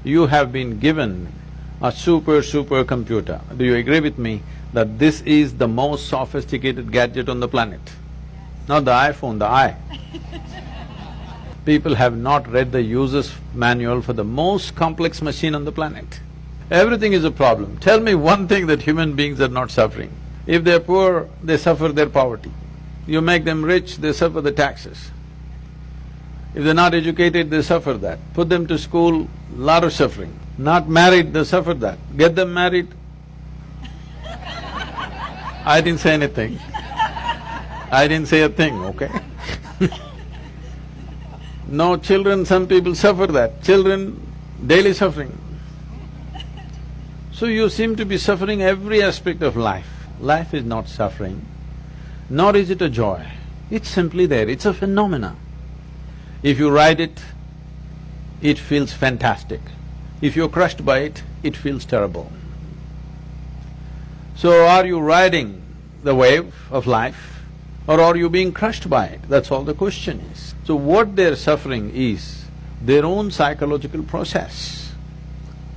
you have been given a super computer. Do you agree with me that this is the most sophisticated gadget on the planet? Not the iPhone, the eye. People have not read the user's manual for the most complex machine on the planet. Everything is a problem. Tell me one thing that human beings are not suffering. If they're poor, they suffer their poverty. You make them rich, they suffer the taxes. If they're not educated, they suffer that. Put them to school, lot of suffering. Not married, they suffer that. Get them married. I didn't say anything. I didn't say a thing, okay? No children, some people suffer that. Children, daily suffering. So you seem to be suffering every aspect of life. Life is not suffering, nor is it a joy. It's simply there, it's a phenomena. If you ride it, it feels fantastic. If you're crushed by it, it feels terrible. So are you riding the wave of life or are you being crushed by it? That's all the question is. So what they're suffering is their own psychological process.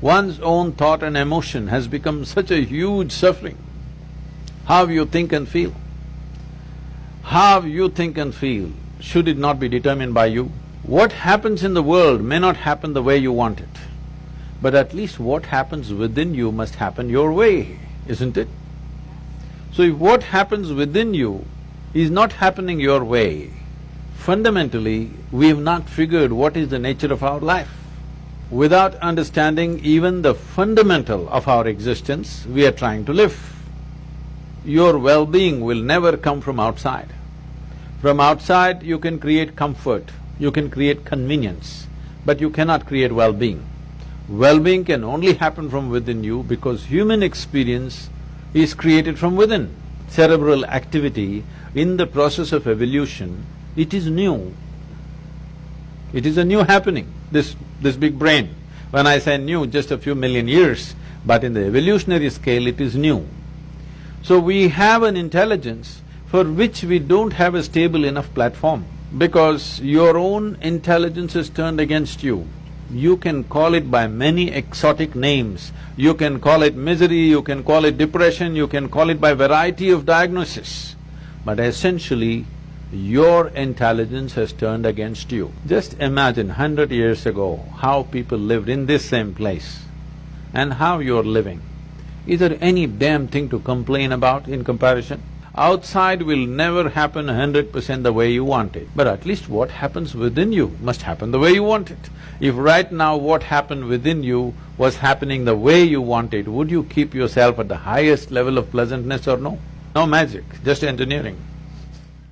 One's own thought and emotion has become such a huge suffering. How you think and feel. How you think and feel, should it not be determined by you? What happens in the world may not happen the way you want it, but at least what happens within you must happen your way, isn't it? So if what happens within you is not happening your way, fundamentally, we have not figured what is the nature of our life. Without understanding even the fundamental of our existence, we are trying to live. Your well-being will never come from outside. From outside, you can create comfort, you can create convenience, but you cannot create well-being. Well-being can only happen from within you because human experience is created from within. Cerebral activity in the process of evolution, it is new. It is a new happening, this big brain. When I say new, just a few million years, but in the evolutionary scale, it is new. So we have an intelligence for which we don't have a stable enough platform because your own intelligence is turned against you. You can call it by many exotic names. You can call it misery, you can call it depression, you can call it by variety of diagnosis. But essentially, your intelligence has turned against you. Just imagine 100 years ago how people lived in this same place and how you're living. Is there any damn thing to complain about in comparison? Outside will never happen 100% the way you want it, but at least what happens within you must happen the way you want it. If right now what happened within you was happening the way you want it, would you keep yourself at the highest level of pleasantness or no? No magic, just engineering.